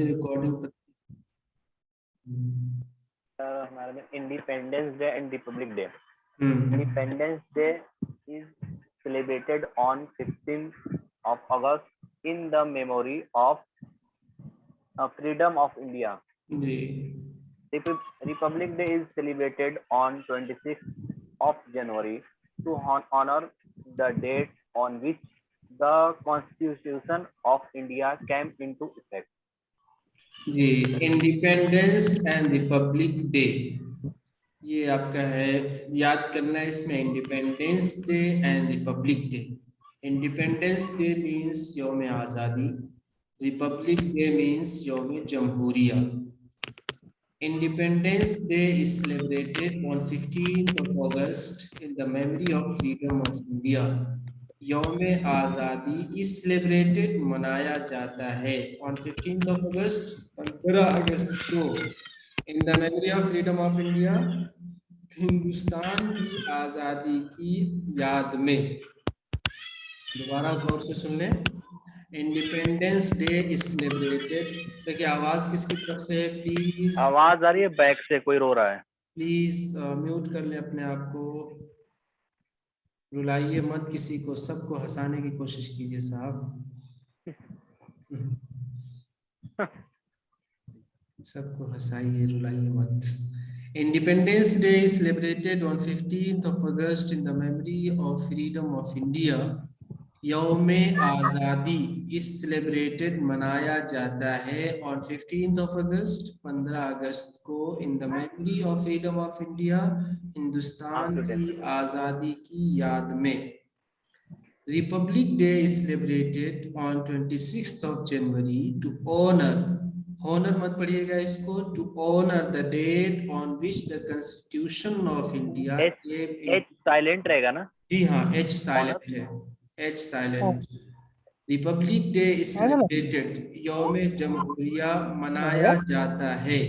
Recording हमारे में independence day and republic day. Independence day is celebrated on 15th of August in the memory of freedom of India. जी. Republic Day is celebrated on 26th of January to honor the date on which the Constitution of India came into effect. जी, independence and republic day ये आपका है, याद करना है इसमें. Independence day and republic day. Independence day means यौम आज़ादी, रिपब्लिक डे मीन्स यौम जमहूरिया. Independence Day is celebrated on 15th of August in the memory of freedom of India. यौम आज़ादी is celebrated, मनाया जाता है on 15th of August, 15 अगस्त को, in the memory of freedom of India, Hindustan की आज़ादी की याद में. दोबारा गौर से सुन लें. Independence day is celebrated. देखिए आवाज किसकी तरफ से है, प्लीज. आवाज आ रही है बैक से, कोई रो रहा है. प्लीज म्यूट कर ले अपने आप को. रुलाइए मत किसी को, सबको हंसाने की कोशिश कीजिए साहब. सबको हंसाइए, रुलाइए मत. Independence day is celebrated on 15th of August in the memory of freedom of India. यौम आज़ादी इस सेलिब्रेटेड, मनाया जाता है ऑन 15th of August, 15 अगस्त को, in the memory of freedom of India, Hindustan की आज़ादी की याद में. Republic day is celebrated on 26th of January to honour, honour मत पढ़िएगा इसको, to honour the date on which the constitution of India. H silent रहेगा ना? जी हाँ, एच साइलेंट है, H silent. Republic day is celebrated, यौम जमहूरिया मनाया जाता है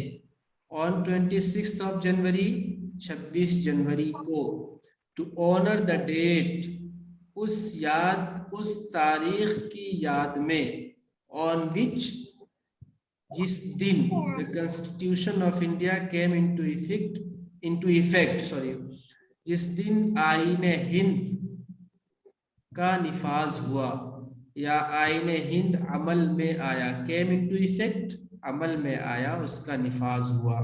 ऑन 26th of January, 26 जनवरी को, टू ऑनर द डेट, उस तारीख की याद में, ऑन विच, जिस दिन the constitution of India came into effect, sorry, जिस दिन आईन हिंद का निफाज हुआ या आईन हिंद अमल में आया. केम इनटू इफेक्ट, अमल में आया, उसका निफाज हुआ.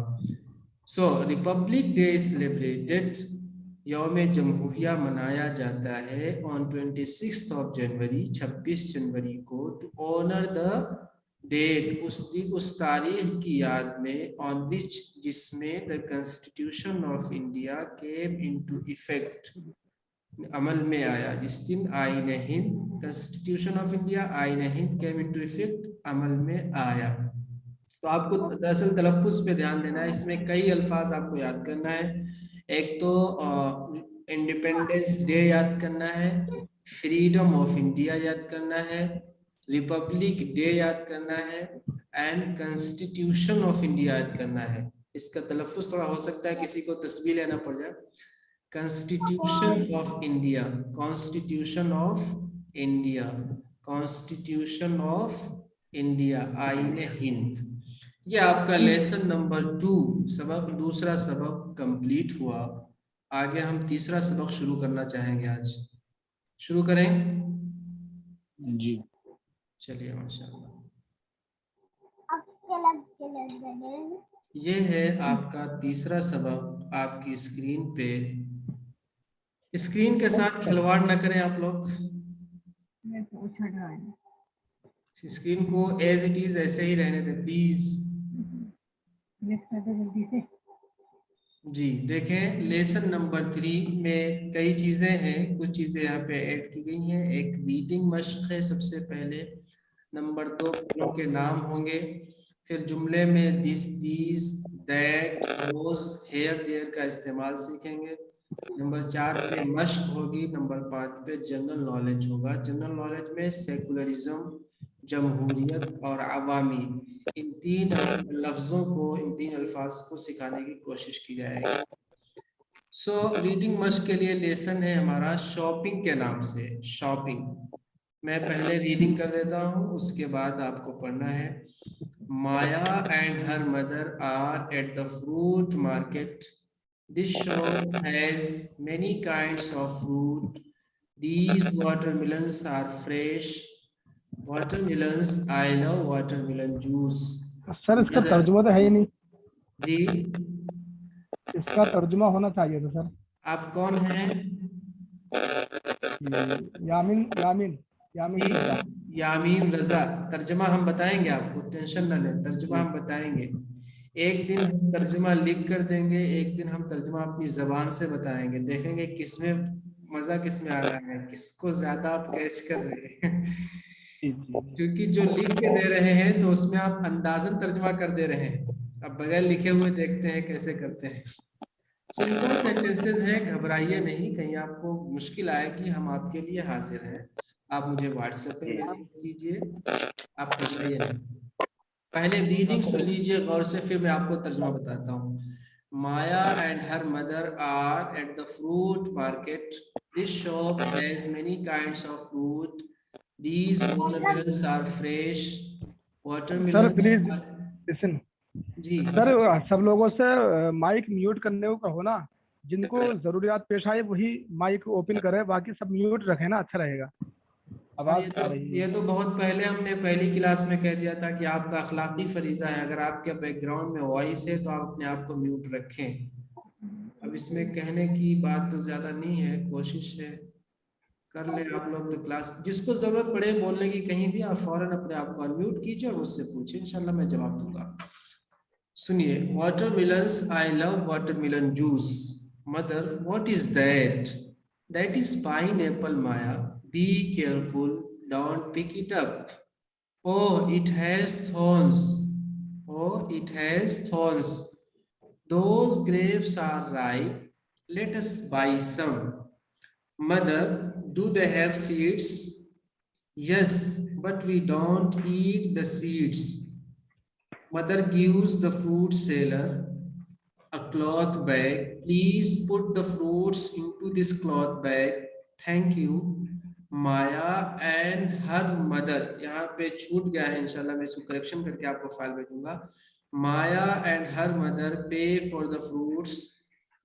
सो रिपब्लिक डे इज सेलिब्रेटेड, यौम जमहूरिया मनाया जाता है ऑन 26th of January, 26 जनवरी को, टू ऑनर द डेट, उस तारीख की याद में, ऑन विच, जिसमें the constitution of India came into effect, अमल में आया, जिस दिन आईन हिंद, कॉन्स्टिट्यूशन ऑफ इंडिया, आईन हिंद केम इनटू इफेक्ट, अमल में आया. तो आपको दरअसल तलफ्फुज पे ध्यान देना है. इसमें कई अल्फाज आपको याद करना है. एक तो इंडिपेंडेंस डे याद करना है, फ्रीडम ऑफ इंडिया याद करना है, रिपब्लिक डे याद करना है, एंड कॉन्स्टिट्यूशन ऑफ इंडिया याद करना है. इसका तलफ्फुज थोड़ा हो सकता है किसी को तस्बीह लेना पड़ जाए. Constitution of India, Constitution of India, Constitution of India, आईन हिंद. ये आपका लेसन नंबर 2 सबक, दूसरा सबक कंप्लीट हुआ. आगे हम तीसरा सबक शुरू करना चाहेंगे. आज शुरू करें जी. चलिए माशाल्लाह. ये है आपका तीसरा सबक. आपकी स्क्रीन पे, स्क्रीन के साथ खिलवाड़ न करें आप लोग. स्क्रीन को एज इट इज ऐसे ही रहने दें प्लीज. जी देखें, लेसन नंबर 3 में कई चीजें हैं, कुछ चीजें यहाँ पे ऐड की गई हैं. एक रीडिंग मश्क है सबसे पहले. नंबर 2 फलों के नाम होंगे. फिर जुमले में this, these, that, those, here, there का इस्तेमाल सीखेंगे. नंबर 4 पे मश्क होगी. नंबर 5 पे जनरल नॉलेज होगा. जनरल नॉलेज में सेकुलरिज्म, जमहूरियत और अवामी, इन 3 लफ्जों को, इन 3 अल्फाज को सिखाने की कोशिश की जाएगी. सो रीडिंग मश्क के लिए लेसन है हमारा शॉपिंग के नाम से. शॉपिंग मैं पहले रीडिंग कर देता हूँ, उसके बाद आपको पढ़ना है. Maya and her mother are at the fruit market. This shop has many kinds of fruit. These watermelons are fresh. Watermelons, I love watermelon juice. Sir इसका Mother, तर्जुमा तो है ही नहीं, जी इसका तर्जुमा होना चाहिए था सर। आप कौन हैं? यामीन यामीन यामीन जी रजा। यामीन रजा। तर्जमा हम बताएंगे, आपको टेंशन ना लें, तर्जमा हम बताएंगे। एक दिन हम तर्जमा लिख कर देंगे, एक दिन हम तर्जमा अपनी जबान से बताएंगे, देखेंगे किसमें मजा किसमें आ रहा है, किसको ज्यादा आप कैच कर रहे हैं। क्योंकि जो लिख के दे रहे हैं तो उसमें आप अंदाजन तर्जमा कर दे रहे हैं, अब बगैर लिखे हुए देखते हैं कैसे करते हैं। सिंपल सेंटेंसेस है, घबराइए नहीं, कहीं आपको मुश्किल आए कि हम आपके लिए हाजिर हैं। आप मुझे व्हाट्सएप पे मैसेज कीजिए, आप घबराइए नहीं। पहले रीडिंग सुन लीजिए गौर से, फिर मैं आपको तर्जुमा बताता हूँ। Maya and her mother are at the fruit market. This shop has many kinds of fruit. These watermelons are fresh. Sir Watermelons please are... listen. जी सर सब लोगों से माइक म्यूट करने को कहो ना, जिनको जरूरियात पेश आए वही माइक ओपन करे, बाकी सब म्यूट रखे ना, अच्छा रहेगा। और आवाज आ रही है। ये तो बहुत पहले हमने पहली क्लास में कह दिया था कि आपका अखलाकी फरीजा है, अगर आपके बैकग्राउंड में वॉइस है तो आप अपने आप को म्यूट रखें। अब इसमें कहने की बात तो ज्यादा नहीं है, कोशिश है कर ले आप लोग। तो क्लास जिसको जरूरत पड़े बोलने की कहीं भी, आप फौरन अपने आप को अनम्यूट कीजिए और मुझसे पूछिए, इंशाल्लाह मैं जवाब दूंगा। सुनिए, watermelons, I love watermelon juice. Mother, what is that? That is pineapple Maya, be careful, don't pick it up. Oh, it has thorns. Oh, it has thorns. Those grapes are ripe. Let us buy some. Mother, do they have seeds? Yes, but we don't eat the seeds. Mother gives the fruit seller a cloth bag. Please put the fruits into this cloth bag. Thank you. Maya and her mother, यहाँ पे छूट गया है, इंशाल्लाह मैं इसको correction करके आपको फाइल भेजूंगा। Maya and her mother pay for the fruits,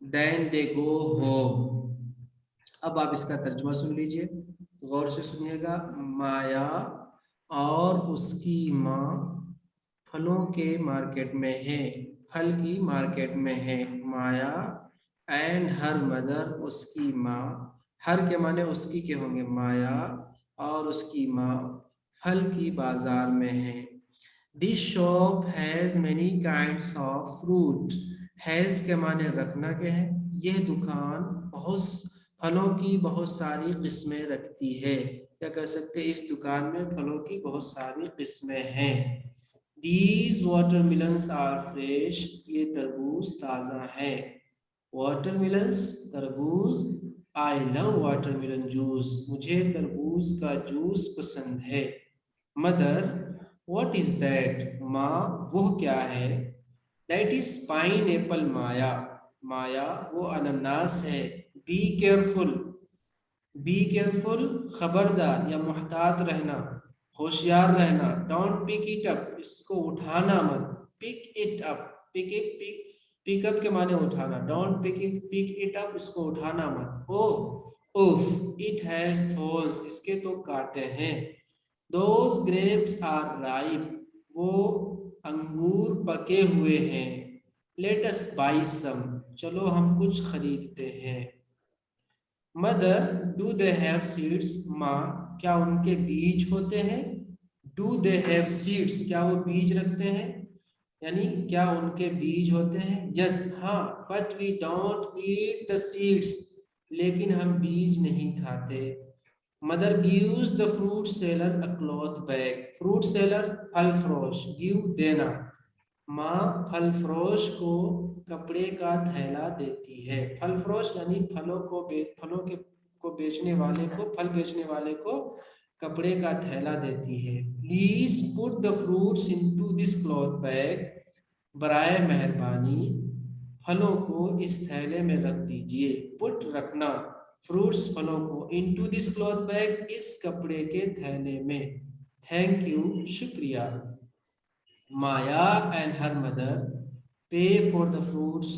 then they go home. अब आप इसका तर्जुमा सुन लीजिए, गौर से सुनिएगा। माया और उसकी माँ फलों के मार्केट में है, फल की मार्केट में है। माया एंड हर मदर, उसकी माँ, हर के माने उसकी के होंगे, माया और उसकी माँ फल की बाजार में है। This shop has many kinds of fruit. Has के माने रखना के है, यह दुकान बहुत फलों की बहुत सारी किस्में रखती है। क्या कह सकते हैं, इस दुकान में फलों की बहुत सारी किस्में हैं। These watermelons are fresh. ये तरबूज ताजा है। Watermelons, तरबूज। I love watermelon juice. मुझे तरबूज का जूस पसंद है। Mother, what is that? माँ, वो क्या है? That is pineapple माया। माया, वो अनानास है। Be careful. Be careful, खबरदार या मुहतात रहना, होशियार रहना। डोंट पिक इट अप, इसको उठाना मत। Pick it up, pick up के माने उठाना। डोंट पिक इट अप, इसको उठाना मत। ओह उफ, इट हैज थॉर्न्स, इसके तो कांटे हैं। दोस ग्रेप्स आर राइप, वो अंगूर पके हुए हैं। लेट अस बाय सम, चलो हम कुछ खरीदते हैं। Mother, do they have seeds? माँ, क्या उनके बीज होते हैं? डू दे हैव सीड्स, क्या वो बीज रखते हैं, यानी क्या उनके बीज होते हैं? यस, हाँ, but we don't eat the seeds, लेकिन हम बीज नहीं खाते। Mother gives the fruit seller a cloth bag. Fruit seller, फल फरोश, गिव देना। माँ फल फरोश को कपड़े का थैला देती है। फल फरोश यानी फलों को बेचने वाले को, फल बेचने वाले को कपड़े का थैला देती है। Please put the fruits into this cloth bag, बराए मेहरबानी फलों को इस थैले में रख दीजिए। पुट रखना, फ्रूट्स फलों को, इनटू दिस क्लॉथ बैग इस कपड़े के थैले में। थैंक यू, शुक्रिया। माया and her mother pay for the fruits.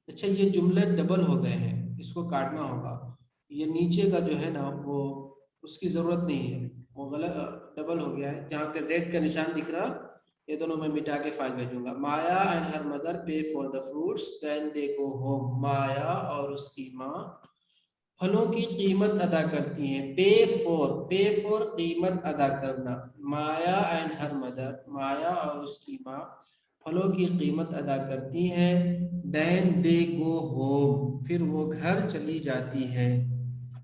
अच्छा, ये जुमले डबल हो गए हैं, इसको काटना होगा। ये नीचे का जो है ना वो उसकी जरूरत नहीं है, वो गलत डबल हो गया है। जहाँ पे रेड का निशान दिख रहा, ये दोनों मैं मिटा के फाइल भेजूंगा। Maya and her mother pay for the fruits then they go home. Maya और उसकी माँ फलों की कीमत अदा करती हैं। पे फॉर कीमत अदा करना। माया एंड हर मदर, माया और उसकी माँ फलों की कीमत अदा करती हैं। देन दे गो होम, फिर वो घर चली जाती हैं।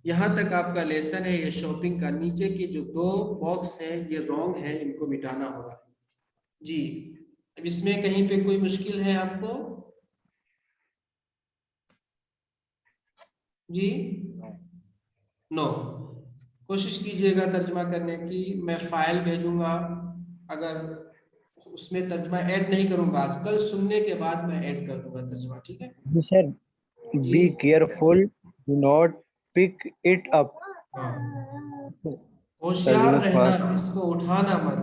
यहाँ तक आपका लेसन है ये शॉपिंग का। नीचे के जो 2 बॉक्स हैं ये रॉन्ग है, इनको मिटाना होगा जी। अब इसमें कहीं पे कोई मुश्किल है आपको जी? नो। कोशिश कीजिएगा तर्जमा करने की, मैं फाइल भेजूंगा। अगर उसमें तर्जमा ऐड नहीं करूंगा आज, कल सुनने के बाद मैं ऐड कर दूंगा तर्जमा, ठीक है जी सर, जी? Be careful, do not pick it up. हाँ, होशियार तर्जुमा रहना, इसको उठाना मत।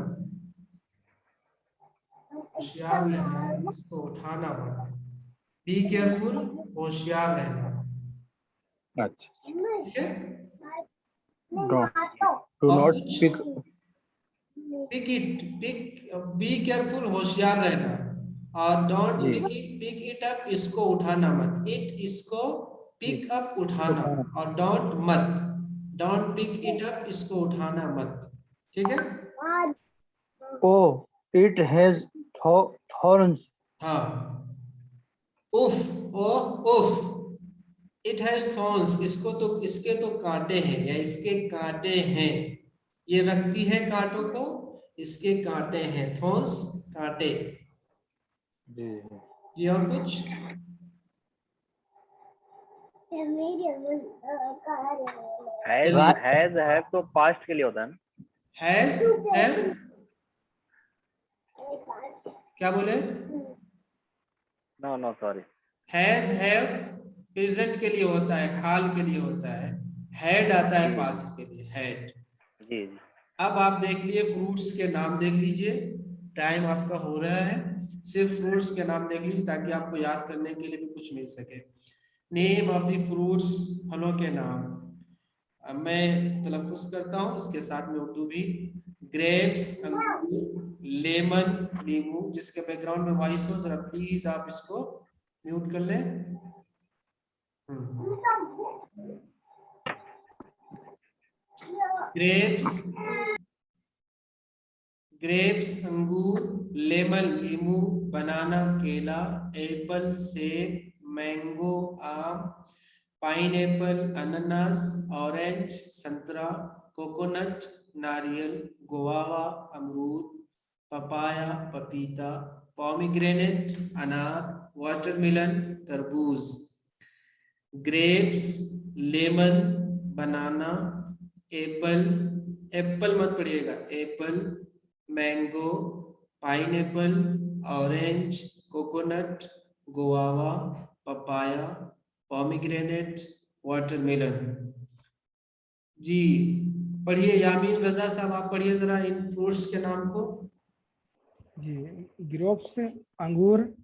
होशियार रहना, इसको उठाना मत। बी केयरफुल, होशियार रहना, अच्छा, ठीक है। डू और नॉट कुछ? पिक, बी केयरफुल, होशियार रहना, और डोंट जी पिक इट अप, इसको उठाना मत। इट, इसको, पिक अप, उठाना, उठाना। और डोंट मत। डोंट पिक इट अप, इसको उठाना मत, ठीक है। ओ इट हैज थॉर्न्स। हाँ, उफ, ओ उफ, इट हैज थॉर्न्स, इसको तो, इसके तो कांटे हैं या इसके कांटे हैं। ये रखती है कांटों को, इसके कांटे हैं। थॉर्न्स, कांटे जी जी। और कुछ? हैज हैव तो पास्ट के लिए होता है ना। हैज हैव, क्या बोले? No no sorry. Has have present के लिए होता है, हाल के लिए होता है। हैड आता है जी पास्ट के लिए, हैड। जी जी। अब आप देख लिए फ्रूट्स के नाम देख लीजिए, टाइम आपका हो रहा है। सिर्फ फ्रूट्स के नाम देख लीजिए ताकि आपको याद करने के लिए भी कुछ मिल सके। नेम ऑफ द फ्रूट्स, फलों के नाम। अब मैं तलफ़ुज़ करता हूँ इसके साथ में उर्दू भी। ग्रेप्स, अंगूर, लेमन, नींबू। जिसके बैकग्राउंड में वॉइस हो, जरा प्लीज आप इसको म्यूट कर लें। ग्रेप्स, ग्रेप्स अंगूर, लेमन नींबू, बनाना केला, एप्पल सेब, मैंगो आम, पाइनएप्पल अनानास, ऑरेंज संतरा, कोकोनट नारियल, गुआवा अमरूद, पपाया पपीता, पॉमीग्रेनेट अनार, वाटरमेलन तरबूज। Grapes, lemon, banana, apple, apple मत पढ़िएगा, apple, mango, pineapple, orange, coconut, guava, papaya, pomegranate, watermelon. जी पढ़िए, यामीन रजा साहब आप पढ़िए जरा इन फ्रूट्स के नाम को। जी, ग्रेप्स, अंगूर।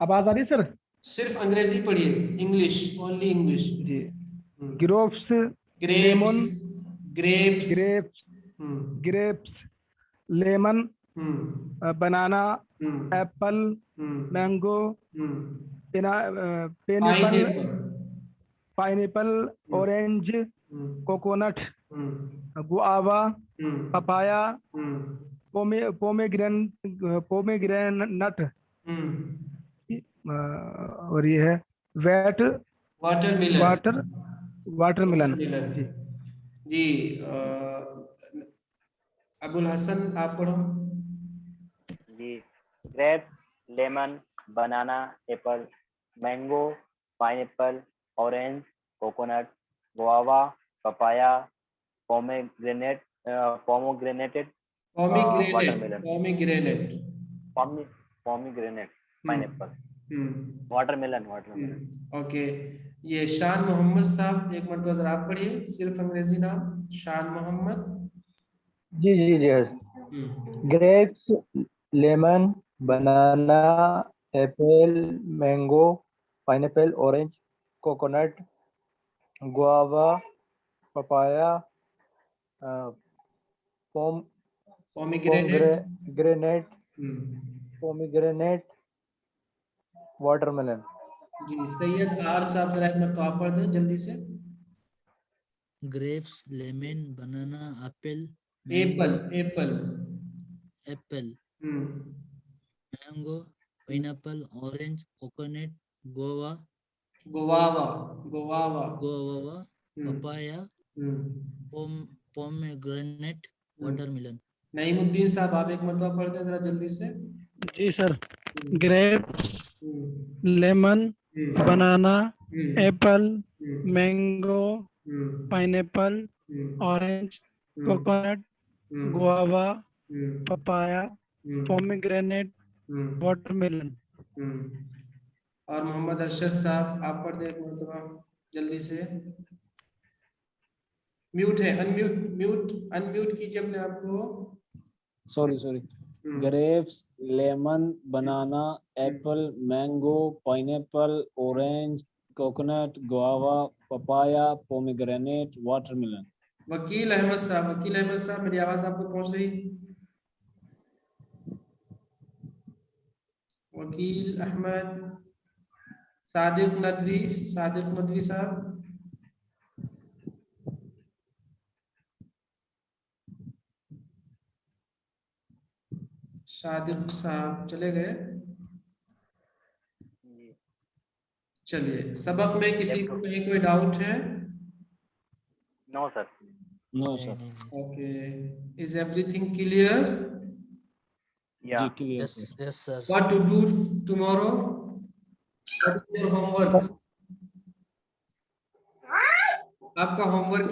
आवाज आ रही है सर? सिर्फ अंग्रेजी पढ़िए, इंग्लिश, ओनली इंग्लिश। जी, grapes, grapes, lemon, grapes, grapes, grapes, lemon, banana, apple, mango, pineapple, pineapple, orange, coconut, guava, papaya, pomegranate, और ये है वाटरमेलन। जी जी अबुल हसन आप पढ़ो। जी, grapes, lemon, banana, apple, mango, pineapple, orange, coconut, guava, papaya, pomegranate, pomegranate, watermelon, pomegranate, pomegranate, pineapple, watermelon, watermelon. Okay. ये शान मोहम्मद साहब एक मरतबा जरा आप पढ़िए, सिर्फ अंग्रेजी नाम। शान मोहम्मद। जी जी जी। Grapes, lemon, banana, apple, mango, pineapple, orange, coconut, guava, papaya, uh, pom Pomegranate. granite, hmm, pomegranate, watermelon. जी सैयद आर साहब जरा एक मरतबा आप पढ़ दें जल्दी से। grapes, lemon, banana, apple, Apple, mango, Apple. apple, हम्म, mango, pineapple, orange, coconut, guava, guava, guava. guava, हम्म, papaya, हम्म, pomegranate, हम्म। watermelon. नईमुद्दीन साहब आप एक मरतबा पढ़ दें जरा जल्दी से। जी सर। हम्म, ग्रेप्स, हम्म, लेमन, हम्म, बनाना, हम्म, एप्पल, हम्म, मैंगो, हम्म, पाइनएप्पल, हम्म, ऑरेंज, हम्म, कोकोनट, हम्म, गुआवा, हम्म, पपाया, हम्म, पोमेग्रेनेट, हम्म, वाटरमेलन। हम्म। और मोहम्मद अरशद साहब आप पढ़ दें एक मरतबा जल्दी से। म्यूट है, अनम्यूट, म्यूट अनम्यूट कीजिए अपने आप को। Sorry hmm, grapes, lemon, banana, apple, mango, pineapple, orange, coconut, guava, papaya, pomegranate, watermelon. वकील अहमद साहब, वकील अहमद साहब मेरी आवाज आपको पहुंच रही? वकील अहमद, सादिक नदवी, सादिक नदवी साहब। सादिक साहब चले गए। जी चलिए, सबक में किसी लेफ्ट को कहीं कोई डाउट है? No sir. नो नहीं, सर. नहीं, नहीं. Okay, is everything clear? या जी क्लियर Yes, सर. yes, sir. What to do tomorrow? What is your homework? आपका होमवर्क